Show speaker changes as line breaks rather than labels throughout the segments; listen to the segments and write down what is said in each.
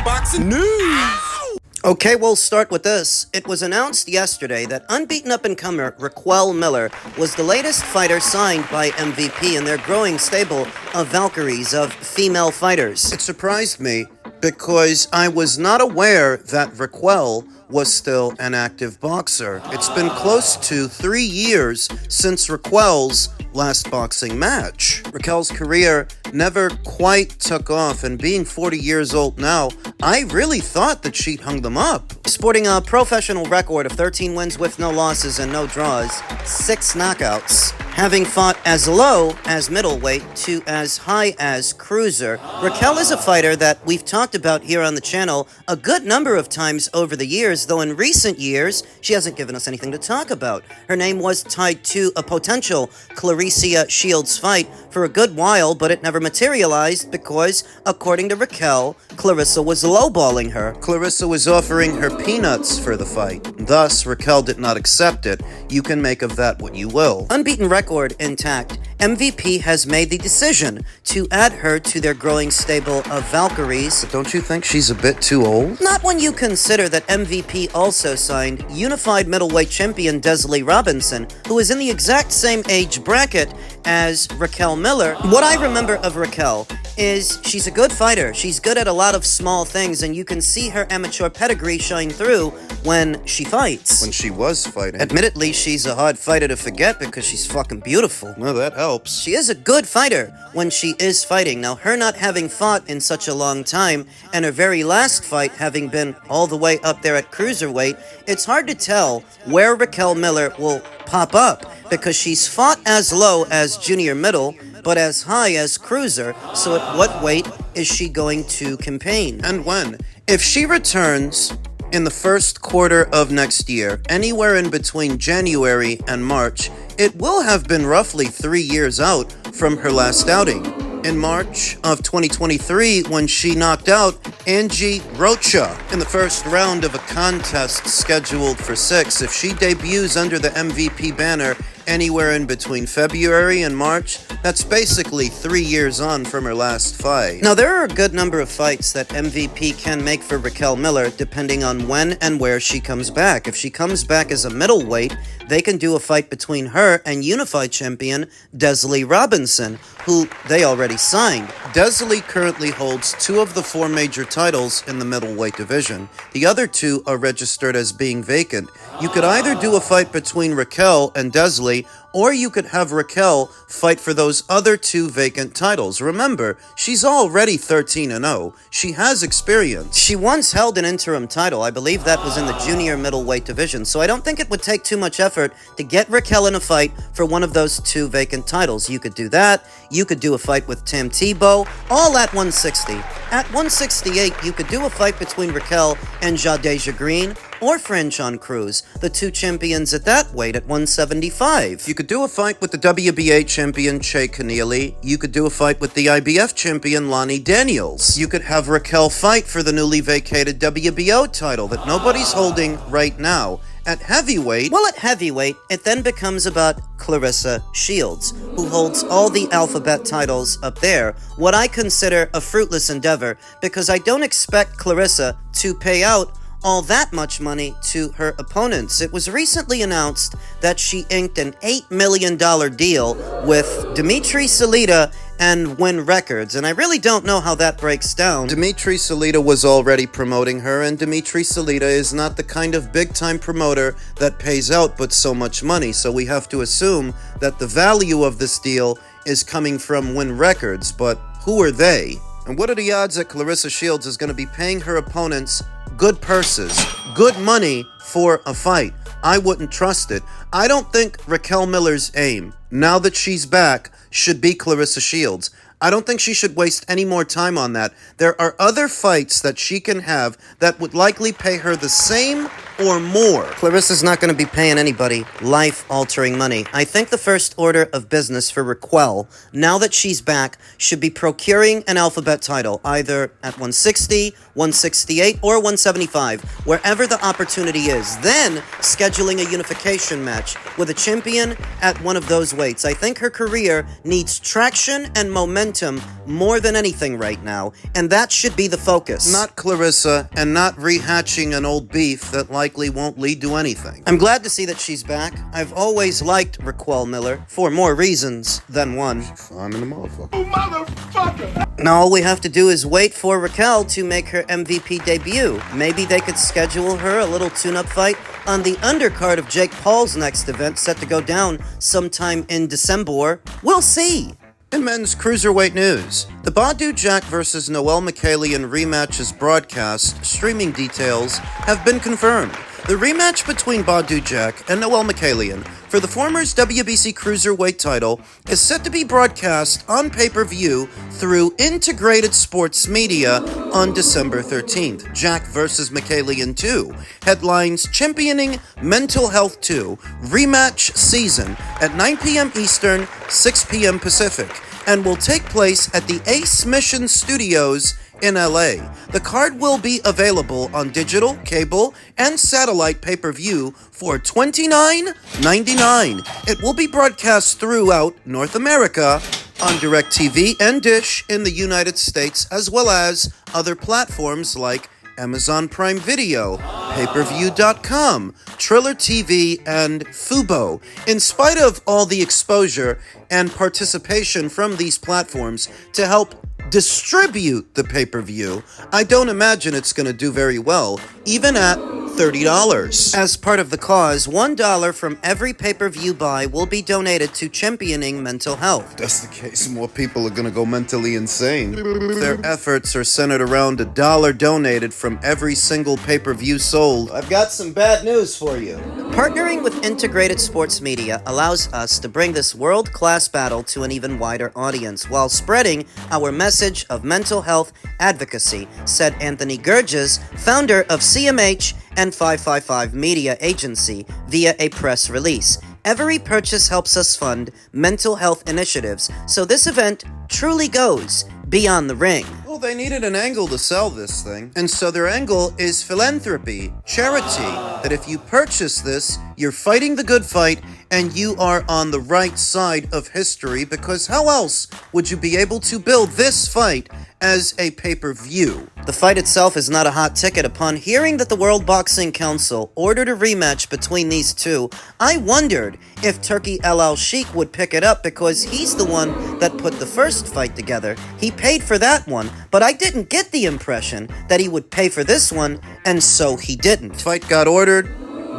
boxing news.
Okay, we'll start with this. It was announced yesterday that unbeaten up-and-comer Raquel Miller was the latest fighter signed by MVP in their growing stable of Valkyries, of female fighters. It surprised me because I was not aware that Raquel was still an active boxer. It's been close to 3 years since Raquel's last boxing match. Raquel's career never quite took off, and being 40 years old now, I really thought that she'd hung them up. Sporting a professional record of 13 wins with no losses and no draws, 6 knockouts, having fought as low as middleweight to as high as cruiser, Raquel is a fighter that we've talked about here on the channel a good number of times over the years, though in recent years, she hasn't given us anything to talk about. Her name was tied to a potential Claressa Shields fight for a good while, but it never materialized because, according to Raquel, Claressa was lowballing her. Claressa was offering her peanuts for the fight. Thus, Raquel did not accept it. You can make of that what you will. Unbeaten record intact, MVP has made the decision to add her to their growing stable of Valkyries. But don't you think she's a bit too old? Not when you consider that MVP also signed unified middleweight champion Desley Robinson, who is in the exact same age bracket as Raquel Miller. What I remember of Raquel is she's a good fighter. She's good at a lot of small things, and you can see her amateur pedigree shine through when she fights. When she was fighting. Admittedly, she's a hard fighter to forget because she's fucking beautiful. Well, that helps. She is a good fighter when she is fighting. Now, her not having fought in such a long time, and her very last fight having been all the way up there at Cruiserweight, it's hard to tell where Raquel Miller will pop up, because she's fought as low as junior middle, but as high as cruiser, so at what weight is she going to campaign? And when? If she returns in the first quarter of next year, anywhere in between January and March, it will have been roughly 3 years out from her last outing. In March of 2023, when she knocked out Angie Rocha in the first round of a contest scheduled for 6, if she debuts under the MVP banner anywhere in between February and March, that's basically 3 years on from her last fight. Now, there are a good number of fights that MVP can make for Raquel Miller depending on when and where she comes back. If she comes back as a middleweight, they can do a fight between her and unified champion Desley Robinson, who they already signed. Desley currently holds 2 of the 4 major titles in the middleweight division. The other 2 are registered as being vacant. You could either do a fight between Raquel and Desley, or you could have Raquel fight for those other 2 vacant titles. Remember, she's already 13-0. She has experience. She once held an interim title. I believe that was in the junior middleweight division, so I don't think it would take too much effort to get Raquel in a fight for one of those 2 vacant titles. You could do that. You could do a fight with Tim Tebow, all at 160. At 168, you could do a fight between Raquel and Jadeja Green, or Franchon Cruz, the 2 champions at that weight at 175. You could do a fight with the WBA champion Che Keneally. You could do a fight with the IBF champion Lonnie Daniels. You could have Raquel fight for the newly vacated WBO title that nobody's holding right now. At heavyweight, well, at heavyweight, it then becomes about Claressa Shields, who holds all the alphabet titles up there, what I consider a fruitless endeavor, because I don't expect Claressa to pay out all that much money to her opponents. It was recently announced that she inked an $8 million deal with Dimitri Salita and Win Records, and I really don't know how that breaks down. Dimitri Salita was already promoting her, and Dimitri Salita is not the kind of big-time promoter that pays out but so much money, so we have to assume that the value of this deal is coming from Win Records, but who are they? And what are the odds that Claressa Shields is going to be paying her opponents good purses, good money for a fight? I wouldn't trust it. I don't think Raquel Miller's aim, now that she's back, should be Claressa Shields. I don't think she should waste any more time on that. There are other fights that she can have that would likely pay her the same
or more.
Clarissa's not going to be paying anybody life-altering money. I think the first order of business for Raquel, now that she's back, should be procuring an alphabet title, either at 160, 168, or 175, wherever the opportunity is. Then, scheduling a unification match with a champion at one of those weights. I think her career needs traction and momentum more than anything right now, and that should be the focus.
Not Clarissa, and not rehatching an old beef that likely won't lead to anything.
I'm glad to see that she's back. I've always liked Raquel Miller, for more reasons than one.
Fun in the motherfucker.
Oh, motherfucker!
Now all we have to do is wait for Raquel to make her MVP debut. Maybe they could schedule her a little tune-up fight on the undercard of Jake Paul's next event, set to go down sometime in December. We'll see.
In men's cruiserweight news, the Badou Jack vs. Mikaelian rematch is broadcast. Streaming details have been confirmed. The rematch between Badou Jack and Mikaelian for the former's WBC Cruiserweight title is set to be broadcast on pay-per-view through Integrated Sports Media on December 13th. Jack vs. Mikaelian 2 headlines Championing Mental Health 2 rematch season at 9 p.m. Eastern, 6 p.m. Pacific, and will take place at the Ace Mission Studios in LA. The card will be available on digital, cable, and satellite pay-per-view for $29.99. It will be broadcast throughout North America on DirecTV and Dish in the United States, as well as other platforms like Amazon Prime Video, payperview.com, Triller TV, and Fubo. In spite of all the exposure and participation from these platforms to help distribute the pay-per-view, I don't imagine it's going to do very well, even at $30.
As part of the cause, $1 from every pay-per-view buy will be donated to championing mental health.
If that's the case, more people are going to go mentally insane. Their efforts are centered around $1 donated from every single pay-per-view sold.
I've got some bad news for you. Partnering with Integrated Sports Media allows us to bring this world-class battle to an even wider audience while spreading our message of mental health advocacy, said Anthony Gurges, founder of CMH and 555 Media Agency, via a press release. Every purchase helps us fund mental health initiatives, so this event truly goes beyond the ring.
Well, they needed an angle to sell this thing, and so their angle is philanthropy, charity, that if you purchase this, you're fighting the good fight, and you are on the right side of history, because how else would you be able to build this fight as a pay-per-view?
The fight itself is not a hot ticket. Upon hearing that the World Boxing Council ordered a rematch between these two, I wondered if Turki El Sheikh would pick it up because he's the one that put the first fight together. He paid for that one, but I didn't get the impression that he would pay for this one, and so he didn't.
Fight got ordered,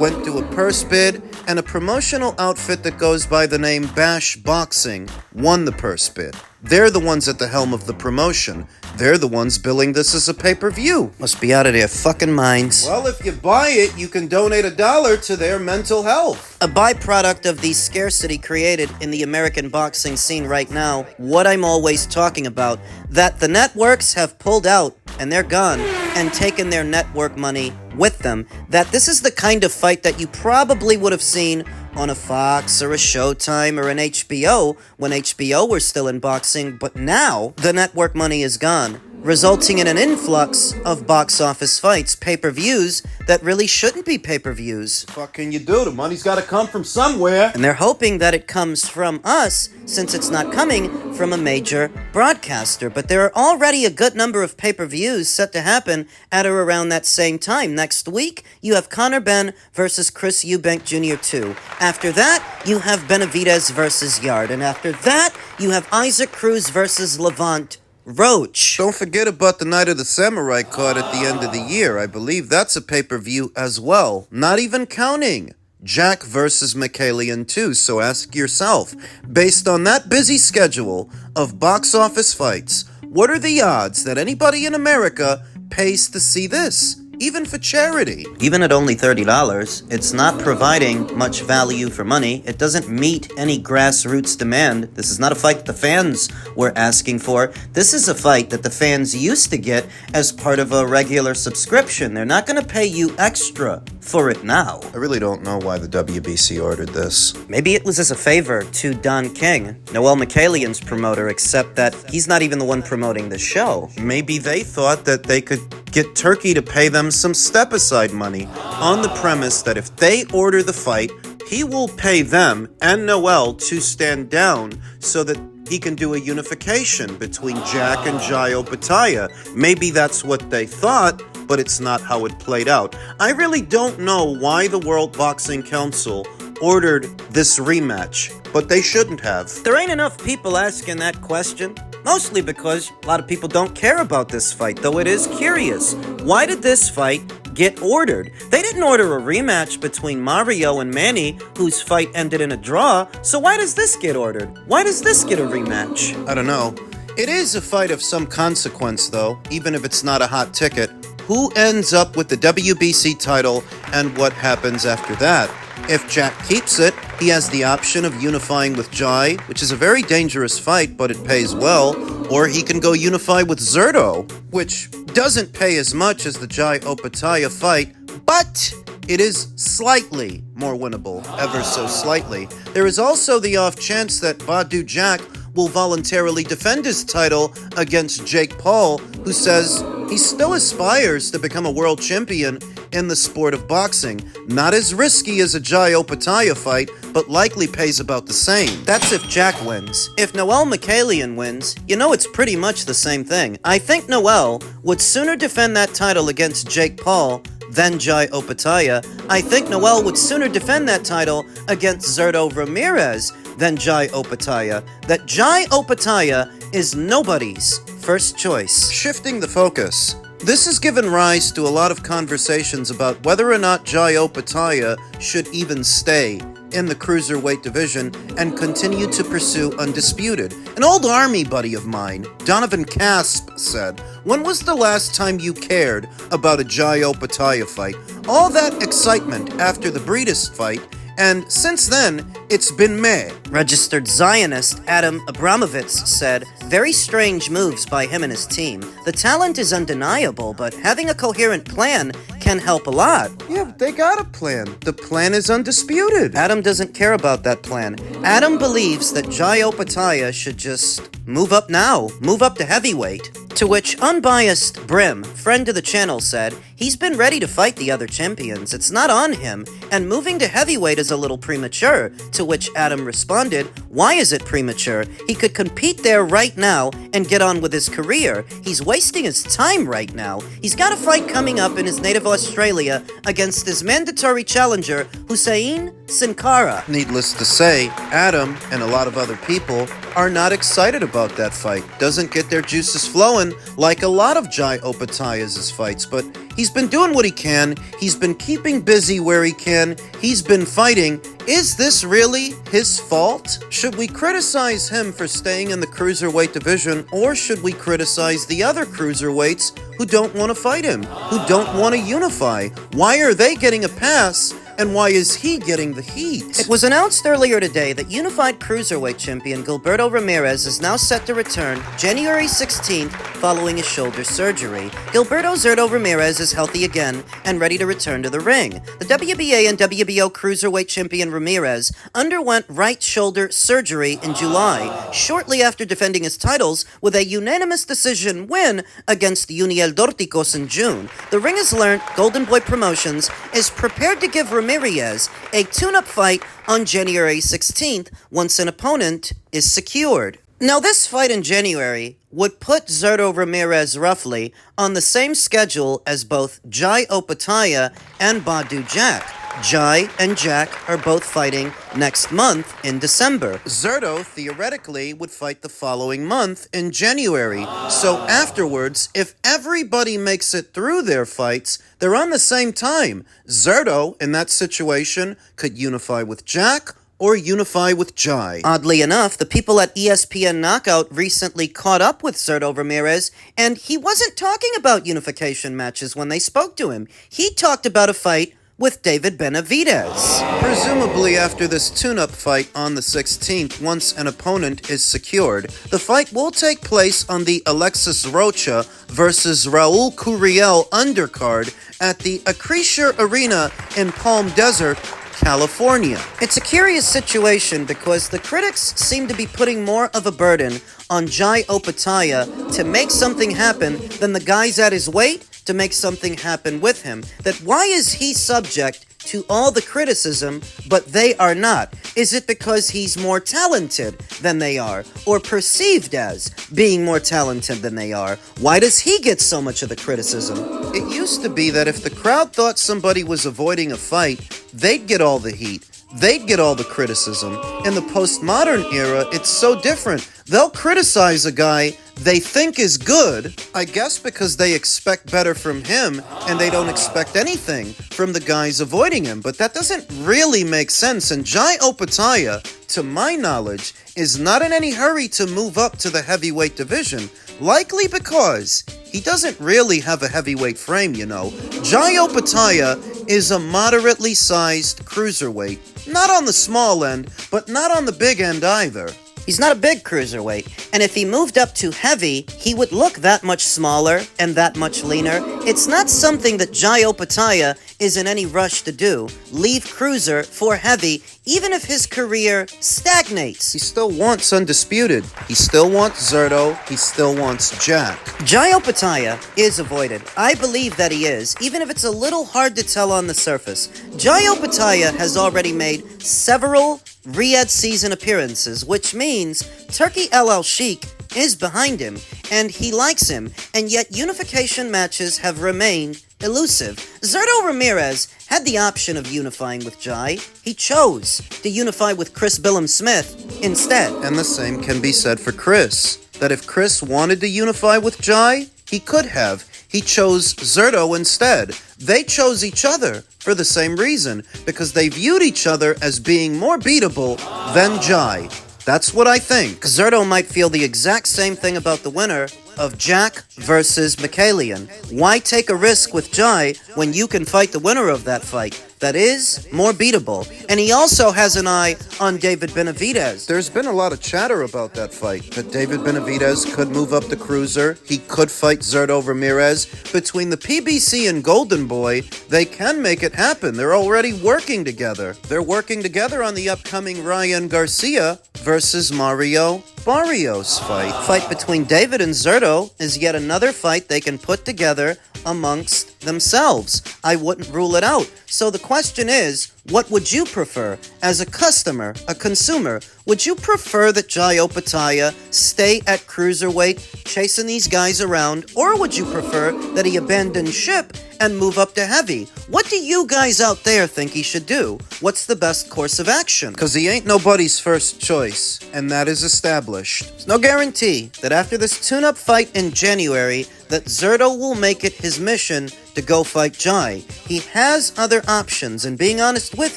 went to a purse bid, and a promotional outfit that goes by the name Bash Boxing won the purse bid. They're the ones at the helm of the promotion. They're the ones billing this as a pay-per-view.
Must be out of their fucking minds.
Well, if you buy it, you can donate $1 to their mental health.
A byproduct of the scarcity created in the American boxing scene right now, what I'm always talking about, that the networks have pulled out, and they're gone, and taken their network money with them, that this is the kind of fight that you probably would have seen on a Fox or a Showtime or an HBO when HBO were still in boxing, but now the network money is gone, resulting in an influx of box office fights, pay-per-views that really shouldn't be pay-per-views.
What can you do? The money's got to come from somewhere.
And they're hoping that it comes from us, since it's not coming from a major broadcaster. But there are already a good number of pay-per-views set to happen at or around that same time. Next week, you have Conor Benn versus Chris Eubank Jr. 2. After that, you have Benavidez versus Yard. And after that, you have Isaac Cruz versus Levant Roach.
Don't forget about the Night of the Samurai card at the end of the year. I believe that's a pay-per-view as well. Not even counting Jack versus Mikaelian 2. So ask yourself, based on that busy schedule of box office fights, what are the odds that anybody in America pays to see this? Even for charity.
Even at only $30, it's not providing much value for money. It doesn't meet any grassroots demand. This is not a fight that the fans were asking for. This is a fight that the fans used to get as part of a regular subscription. They're not going to pay you extra for it now.
I really don't know why the WBC ordered this.
Maybe it was as a favor to Don King, Noel Mikaelian's promoter, except that he's not even the one promoting the show.
Maybe they thought that they could get Turkey to pay them some step-aside money on the premise that if they order the fight, he will pay them and Noel to stand down so that he can do a unification between Jack and Jai Opataya. Maybe that's what they thought, but it's not how it played out. I really don't know why the World Boxing Council ordered this rematch, but they shouldn't have.
There ain't enough people asking that question. Mostly because a lot of people don't care about this fight, though it is curious. Why did this fight get ordered? They didn't order a rematch between Mario and Manny, whose fight ended in a draw, so why does this get ordered? Why does this get a rematch?
I don't know. It is a fight of some consequence, though, even if it's not a hot ticket. Who ends up with the WBC title and what happens after that? If Jack keeps it, he has the option of unifying with Jai, which is a very dangerous fight, but it pays well, or he can go unify with Zurdo, which doesn't pay as much as the Jai Opataya fight, but it is slightly more winnable, ever so slightly. There is also the off chance that Badou Jack will voluntarily defend his title against Jake Paul, who says he still aspires to become a world champion in the sport of boxing. Not as risky as a Jai Opataya fight, but likely pays about the same.
That's if Jack wins. If Noel Mikaelian wins, you know it's pretty much the same thing. I think Noel would sooner defend that title against Jake Paul than Jai Opataya. I think Noel would sooner defend that title against Zurdo Ramirez than Jai Opataya. That Jai Opataya is nobody's first choice.
Shifting the focus. This has given rise to a lot of conversations about whether or not Jai Opataya should even stay in the Cruiserweight division and continue to pursue Undisputed. An old Army buddy of mine, Donovan Casp, said, "When was the last time you cared about a Jai Opataya fight? All that excitement after the Breedis fight, and since then, it's been meh."
Registered Zionist Adam Abramovitz said, "Very strange moves by him and his team. The talent is undeniable, but having a coherent plan can help a lot."
Yeah, they got a plan. The plan is Undisputed.
Adam doesn't care about that plan. Adam believes that Jai Opataya should just move up now, move up to heavyweight. To which unbiased Brim, friend of the channel, said, "He's been ready to fight the other champions. It's not on him, and moving to heavyweight is a little premature." To which Adam responded, "Why is it premature? He could compete there right now and get on with his career. He's wasting his time right now. He's got a fight coming up in his native Australia against his mandatory challenger, Hussein Sin Cara."
Needless to say, Adam and a lot of other people are not excited about that fight. Doesn't get their juices flowing like a lot of Jai Opataya's fights, but he's been doing what he can. He's been keeping busy where he can. He's been fighting. Is this really his fault? Should we criticize him for staying in the Cruiserweight division, or should we criticize the other Cruiserweights who don't want to fight him, who don't want to unify? Why are they getting a pass, and why is he getting the heat?
It was announced earlier today that unified Cruiserweight champion Gilberto Ramirez is now set to return January 16th following his shoulder surgery. Gilberto Zurdo Ramirez is healthy again and ready to return to the ring. The WBA and WBO Cruiserweight champion Ramirez underwent right shoulder surgery in July, shortly after defending his titles with a unanimous decision win against Uniel Dorticos in June. The Ring has learned Golden Boy Promotions is prepared to give Ramirez a tune-up fight on January 16th once an opponent is secured. Now, this fight in January would put Zurdo Ramirez roughly on the same schedule as both Jai Opataya and Badou Jack. Jai and Jack are both fighting next month in December.
Zurdo theoretically would fight the following month in January. So afterwards, if everybody makes it through their fights, they're on the same time. Zurdo, in that situation, could unify with Jack or unify with Jai.
Oddly enough, the people at ESPN Knockout recently caught up with Zurdo Ramirez, and he wasn't talking about unification matches when they spoke to him. He talked about a fight with David Benavidez.
Presumably after this tune-up fight on the 16th, once an opponent is secured, the fight will take place on the Alexis Rocha versus Raul Curiel undercard at the Acrisure Arena in Palm Desert, California.
It's a curious situation because the critics seem to be putting more of a burden on Jai Opetaia to make something happen than the guys at his weight to make something happen with him. That why is he subject to all the criticism, but they are not? Is it because he's more talented than they are, or perceived as being more talented than they are? Why does he get so much of the criticism?
It used to be that if the crowd thought somebody was avoiding a fight, they'd get all the heat. They'd get all the criticism. In the postmodern era, it's so different. They'll criticize a guy they think is good, I guess because they expect better from him and they don't expect anything from the guys avoiding him. But that doesn't really make sense. And Jai Opetaia, to my knowledge, is not in any hurry to move up to the heavyweight division. Likely because he doesn't really have a heavyweight frame, you know. Jai Opetaia is a moderately sized cruiserweight. Not on the small end, but not on the big end either.
He's not a big cruiserweight, and if he moved up to heavy, he would look that much smaller and that much leaner. It's not something that Jai Opetaia is in any rush to do. Leave cruiser for heavy, even if his career stagnates.
He still wants undisputed. He still wants Zurdo. He still wants Jack.
Jai Opetaia is avoided. I believe that he is, even if it's a little hard to tell on the surface. Jai Opetaia has already made several Riyadh season appearances, which means Turki El Sheikh is behind him, and he likes him, and yet unification matches have remained elusive. Zurdo Ramirez had the option of unifying with Jai. He chose to unify with Chris Billum-Smith instead.
And the same can be said for Chris. That if Chris wanted to unify with Jai, he could have. He chose Zurdo instead. They chose each other for the same reason, because they viewed each other as being more beatable than Jai. That's what I think.
Zurdo might feel the exact same thing about the winner of Jack versus Mikaelian. Why take a risk with Jai when you can fight the winner of that fight? That is more beatable. And he also has an eye on David Benavidez.
There's been a lot of chatter about that fight, that David Benavidez could move up the cruiser. He could fight Zurdo Ramirez. Between the PBC and Golden Boy, they can make it happen. They're already working together. They're working together on the upcoming Ryan Garcia versus Mario Barrios fight.
Fight between David and Zurdo is yet another fight they can put together amongst themselves. I wouldn't rule it out. So the question is, what would you prefer? As a customer, a consumer, would you prefer that Jai Opetaia stay at cruiserweight, chasing these guys around, or would you prefer that he abandon ship and move up to heavy? What do you guys out there think he should do? What's the best course of action?
Because he ain't nobody's first choice, and that is established.
There's no guarantee that after this tune-up fight in January, that Zurdo will make it his mission to go fight Jai. He has other options, and being honest with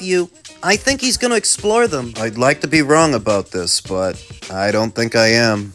you, I think he's going to explore them.
I'd like to be wrong about this, but I don't think I am.